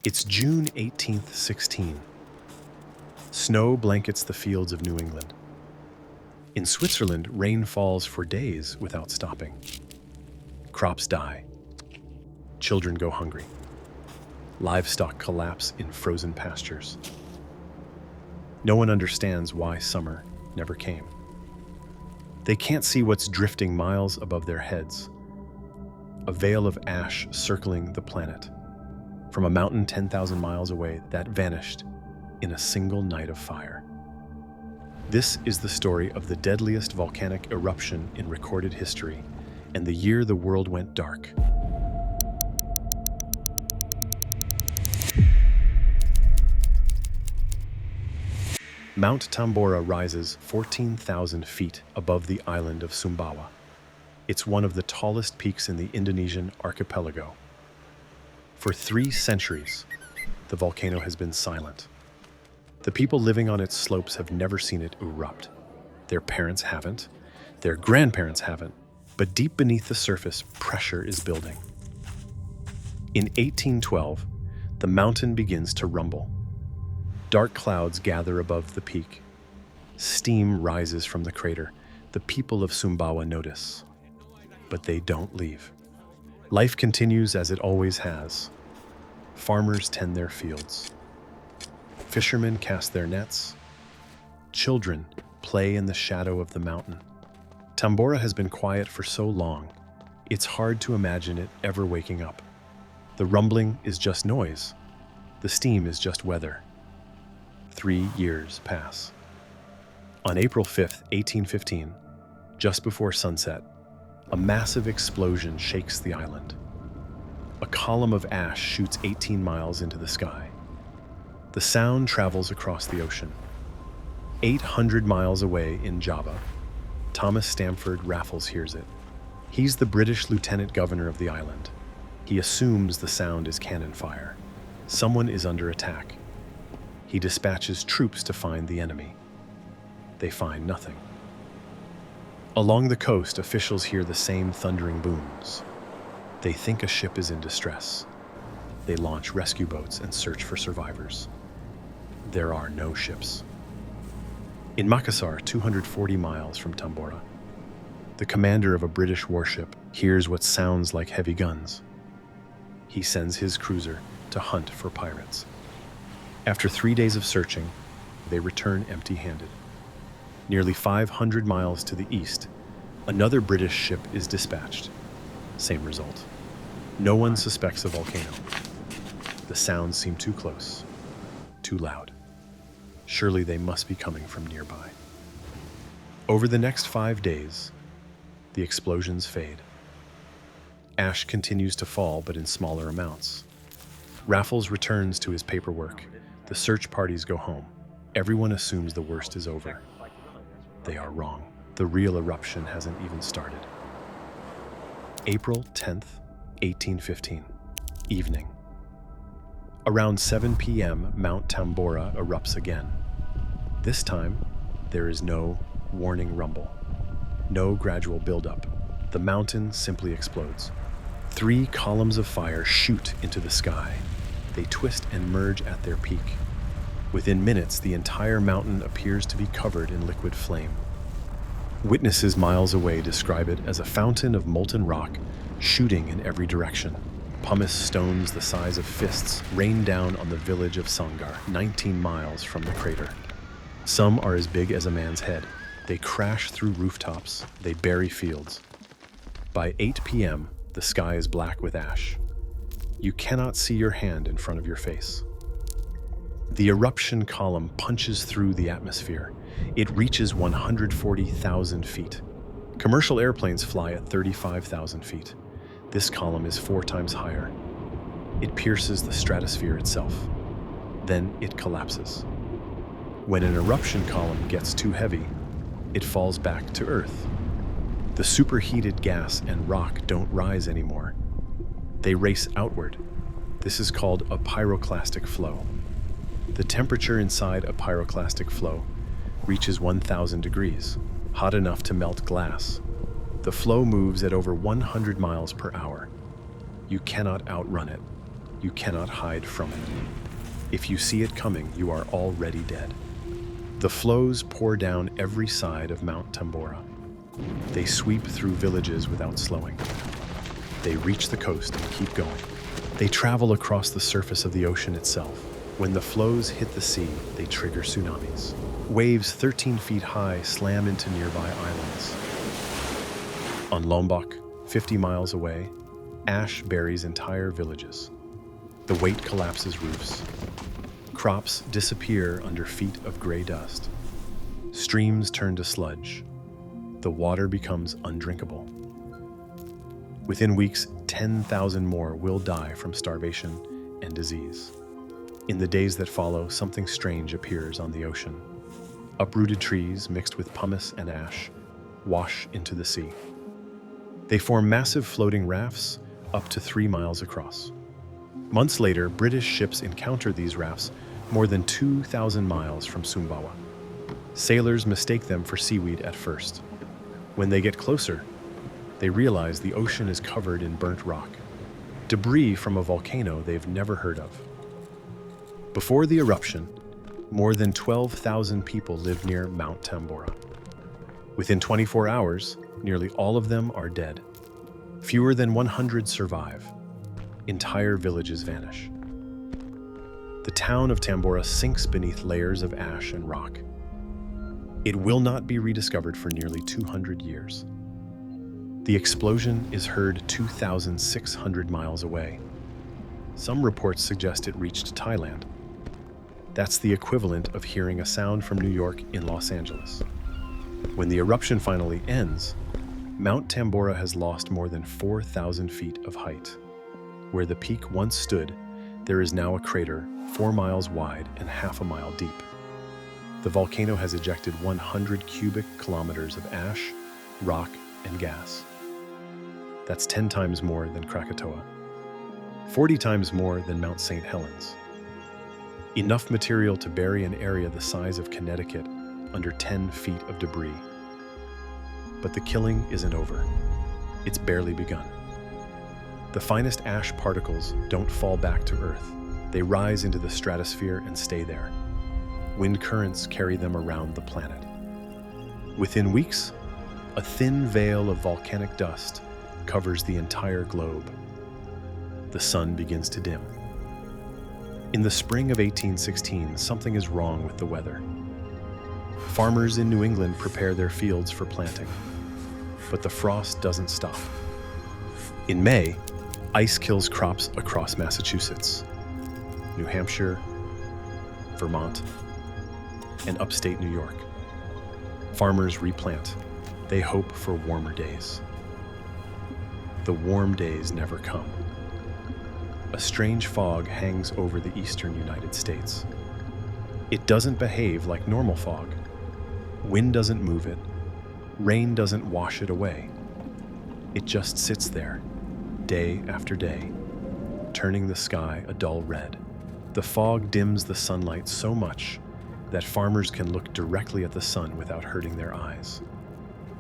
It's June 18th, 16. Snow blankets the fields of New England. In Switzerland, rain falls for days without stopping. Crops die. Children go hungry. Livestock collapse in frozen pastures. No one understands why summer never came. They can't see what's drifting miles above their heads. A veil of ash circling the planet. From a mountain 10,000 miles away that vanished in a single night of fire. This is the story of the deadliest volcanic eruption in recorded history, and the year the world went dark. Mount Tambora rises 14,000 feet above the island of Sumbawa. It's one of the tallest peaks in the Indonesian archipelago. For 3 centuries, the volcano has been silent. The people living on its slopes have never seen it erupt. Their parents haven't, their grandparents haven't, but deep beneath the surface, pressure is building. In 1812, the mountain begins to rumble. Dark clouds gather above the peak. Steam rises from the crater. The people of Sumbawa notice, but they don't leave. Life continues as it always has. Farmers tend their fields. Fishermen cast their nets. Children play in the shadow of the mountain. Tambora has been quiet for so long, it's hard to imagine it ever waking up. The rumbling is just noise. The steam is just weather. 3 years pass. On April 5th, 1815, just before sunset, a massive explosion shakes the island. A column of ash shoots 18 miles into the sky. The sound travels across the ocean. 800 miles away in Java, Thomas Stamford Raffles hears it. He's the British lieutenant governor of the island. He assumes the sound is cannon fire. Someone is under attack. He dispatches troops to find the enemy. They find nothing. Along the coast, officials hear the same thundering booms. They think a ship is in distress. They launch rescue boats and search for survivors. There are no ships. In Makassar, 240 miles from Tambora, the commander of a British warship hears what sounds like heavy guns. He sends his cruiser to hunt for pirates. After 3 days of searching, they return empty-handed. Nearly 500 miles to the east, another British ship is dispatched. Same result. No one suspects a volcano. The sounds seem too close, too loud. Surely they must be coming from nearby. Over the next 5 days, the explosions fade. Ash continues to fall, but in smaller amounts. Raffles returns to his paperwork. The search parties go home. Everyone assumes the worst is over. They are wrong. The real eruption hasn't even started. April 10th, 1815. Evening. Around 7 p.m., Mount Tambora erupts again. This time, there is no warning rumble. No gradual buildup. The mountain simply explodes. 3 columns of fire shoot into the sky. They twist and merge at their peak. Within minutes, the entire mountain appears to be covered in liquid flame. Witnesses miles away describe it as a fountain of molten rock shooting in every direction. Pumice stones the size of fists rain down on the village of Sangar, 19 miles from the crater. Some are as big as a man's head. They crash through rooftops. They bury fields. By 8 p.m., the sky is black with ash. You cannot see your hand in front of your face. The eruption column punches through the atmosphere. It reaches 140,000 feet. Commercial airplanes fly at 35,000 feet. This column is 4 times higher. It pierces the stratosphere itself. Then it collapses. When an eruption column gets too heavy, it falls back to Earth. The superheated gas and rock don't rise anymore. They race outward. This is called a pyroclastic flow. The temperature inside a pyroclastic flow reaches 1,000 degrees, hot enough to melt glass. The flow moves at over 100 miles per hour. You cannot outrun it. You cannot hide from it. If you see it coming, you are already dead. The flows pour down every side of Mount Tambora. They sweep through villages without slowing. They reach the coast and keep going. They travel across the surface of the ocean itself. When the flows hit the sea, they trigger tsunamis. Waves 13 feet high slam into nearby islands. On Lombok, 50 miles away, ash buries entire villages. The weight collapses roofs. Crops disappear under feet of gray dust. Streams turn to sludge. The water becomes undrinkable. Within weeks, 10,000 more will die from starvation and disease. In the days that follow, something strange appears on the ocean. Uprooted trees mixed with pumice and ash wash into the sea. They form massive floating rafts up to 3 miles across. Months later, British ships encounter these rafts more than 2,000 miles from Sumbawa. Sailors mistake them for seaweed at first. When they get closer, they realize the ocean is covered in burnt rock, debris from a volcano they've never heard of. Before the eruption, more than 12,000 people lived near Mount Tambora. Within 24 hours, nearly all of them are dead. Fewer than 100 survive. Entire villages vanish. The town of Tambora sinks beneath layers of ash and rock. It will not be rediscovered for nearly 200 years. The explosion is heard 2,600 miles away. Some reports suggest it reached Thailand. That's the equivalent of hearing a sound from New York in Los Angeles. When the eruption finally ends, Mount Tambora has lost more than 4,000 feet of height. Where the peak once stood, there is now a crater 4 miles wide and half a mile deep. The volcano has ejected 100 cubic kilometers of ash, rock, and gas. That's 10 times more than Krakatoa, 40 times more than Mount St. Helens. Enough material to bury an area the size of Connecticut under 10 feet of debris. But the killing isn't over. It's barely begun. The finest ash particles don't fall back to Earth. They rise into the stratosphere and stay there. Wind currents carry them around the planet. Within weeks, a thin veil of volcanic dust covers the entire globe. The sun begins to dim. In the spring of 1816, something is wrong with the weather. Farmers in New England prepare their fields for planting, but the frost doesn't stop. In May, ice kills crops across Massachusetts, New Hampshire, Vermont, and upstate New York. Farmers replant. They hope for warmer days. The warm days never come. A strange fog hangs over the eastern United States. It doesn't behave like normal fog. Wind doesn't move it. Rain doesn't wash it away. It just sits there, day after day, turning the sky a dull red. The fog dims the sunlight so much that farmers can look directly at the sun without hurting their eyes.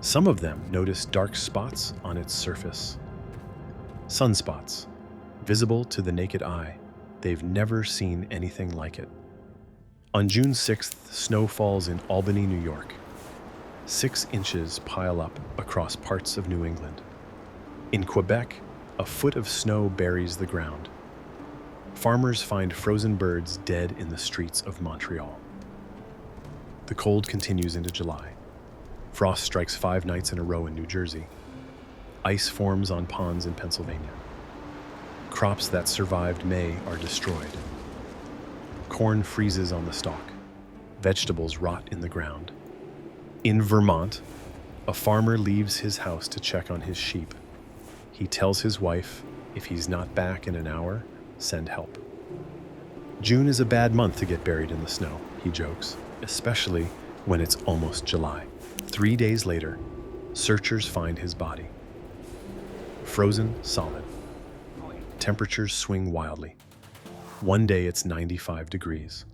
Some of them notice dark spots on its surface. Sunspots, visible to the naked eye. They've never seen anything like it. On June 6th, snow falls in Albany, New York. 6 inches pile up across parts of New England. In Quebec, a foot of snow buries the ground. Farmers find frozen birds dead in the streets of Montreal. The cold continues into July. Frost strikes 5 nights in a row in New Jersey. Ice forms on ponds in Pennsylvania. Crops that survived May are destroyed. Corn freezes on the stalk. Vegetables rot in the ground. In Vermont, a farmer leaves his house to check on his sheep. He tells his wife, if he's not back in an hour, send help. June is a bad month to get buried in the snow, he jokes, especially when it's almost July. 3 days later, searchers find his body. Frozen solid. Temperatures swing wildly. One day it's 95 degrees.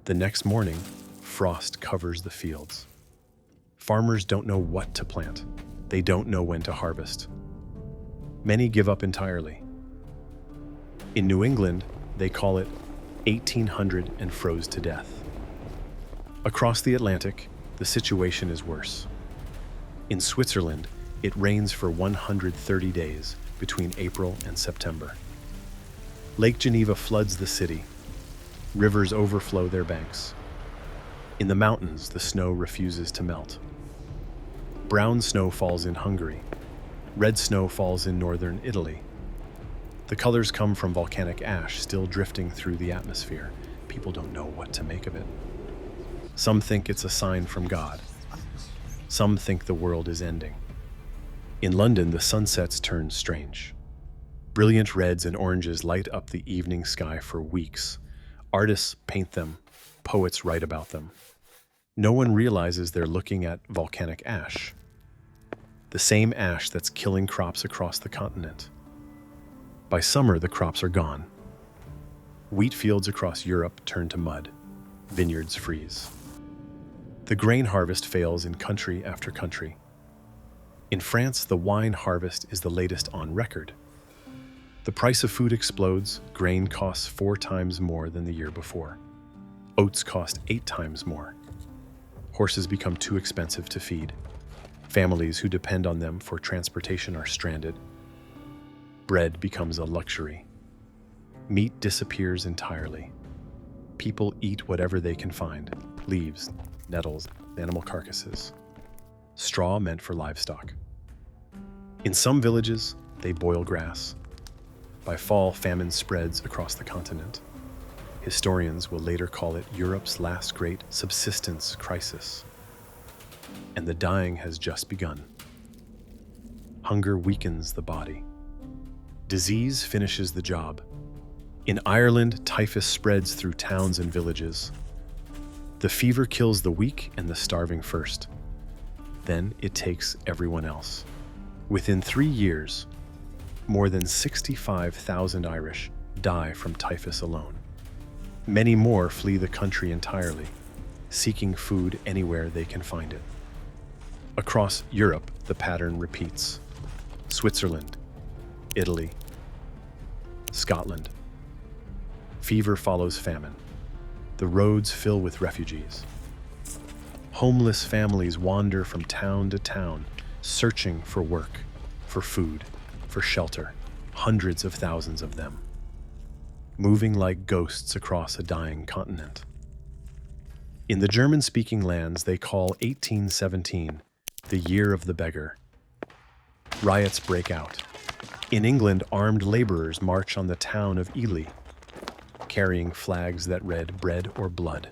The next morning, frost covers the fields. Farmers don't know what to plant. They don't know when to harvest. Many give up entirely. In New England, they call it 1800 and froze to death. Across the Atlantic, the situation is worse. In Switzerland, it rains for 130 days between April and September. Lake Geneva floods the city. Rivers overflow their banks. In the mountains, the snow refuses to melt. Brown snow falls in Hungary. Red snow falls in northern Italy. The colors come from volcanic ash still drifting through the atmosphere. People don't know what to make of it. Some think it's a sign from God. Some think the world is ending. In London, the sunsets turn strange. Brilliant reds and oranges light up the evening sky for weeks. Artists paint them, poets write about them. No one realizes they're looking at volcanic ash. The same ash that's killing crops across the continent. By summer, the crops are gone. Wheat fields across Europe turn to mud. Vineyards freeze. The grain harvest fails in country after country. In France, the wine harvest is the latest on record. The price of food explodes. Grain costs 4 times more than the year before. Oats cost 8 times more. Horses become too expensive to feed. Families who depend on them for transportation are stranded. Bread becomes a luxury. Meat disappears entirely. People eat whatever they can find: leaves, nettles, animal carcasses. Straw meant for livestock. In some villages, they boil grass. By fall, famine spreads across the continent. Historians will later call it Europe's last great subsistence crisis. And the dying has just begun. Hunger weakens the body. Disease finishes the job. In Ireland, typhus spreads through towns and villages. The fever kills the weak and the starving first. Then it takes everyone else. Within 3 years, more than 65,000 Irish die from typhus alone. Many more flee the country entirely, seeking food anywhere they can find it. Across Europe, the pattern repeats. Switzerland, Italy, Scotland. Fever follows famine. The roads fill with refugees. Homeless families wander from town to town, searching for work, for food, for shelter. Hundreds of thousands of them, moving like ghosts across a dying continent. In the German-speaking lands, they call 1817 the year of the beggar. Riots break out. In England, armed laborers march on the town of Ely, carrying flags that read bread or blood.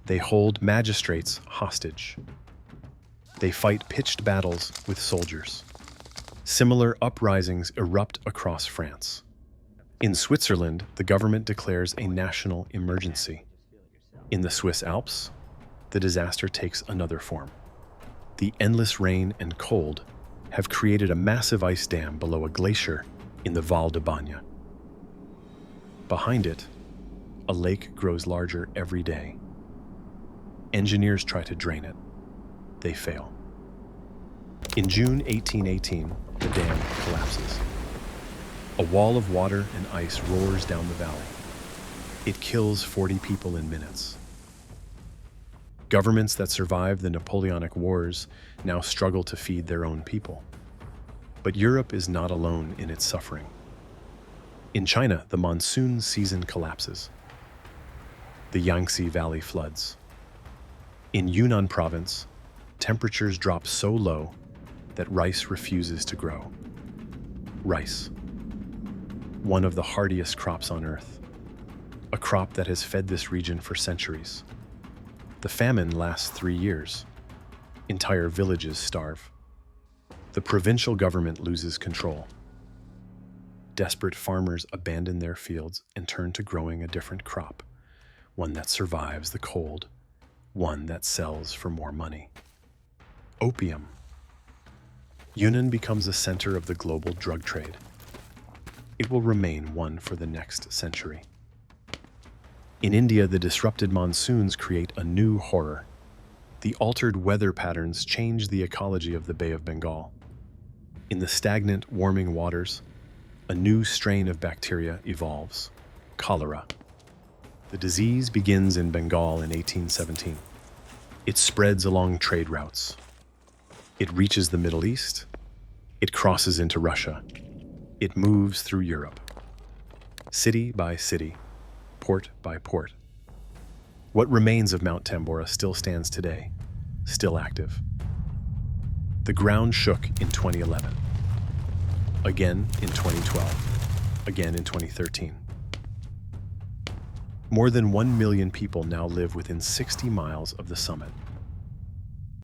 They hold magistrates hostage. They fight pitched battles with soldiers. Similar uprisings erupt across France. In Switzerland, the government declares a national emergency. In the Swiss Alps, the disaster takes another form. The endless rain and cold have created a massive ice dam below a glacier in the Val de Bagna. Behind it, a lake grows larger every day. Engineers try to drain it. They fail. In June 1818, the dam collapses. A wall of water and ice roars down the valley. It kills 40 people in minutes. Governments that survived the Napoleonic Wars now struggle to feed their own people. But Europe is not alone in its suffering. In China, the monsoon season collapses. The Yangtze Valley floods. In Yunnan province, temperatures drop so low that rice refuses to grow. Rice, one of the hardiest crops on earth, a crop that has fed this region for centuries. The famine lasts 3 years. Entire villages starve. The provincial government loses control. Desperate farmers abandon their fields and turn to growing a different crop, one that survives the cold, one that sells for more money. Opium. Yunnan becomes a center of the global drug trade. It will remain one for the next century. In India, the disrupted monsoons create a new horror. The altered weather patterns change the ecology of the Bay of Bengal. In the stagnant, warming waters, a new strain of bacteria evolves, cholera. The disease begins in Bengal in 1817. It spreads along trade routes. It reaches the Middle East. It crosses into Russia. It moves through Europe. City by city, port by port. What remains of Mount Tambora still stands today, still active. The ground shook in 2011. Again in 2012. Again in 2013. More than 1 million people now live within 60 miles of the summit.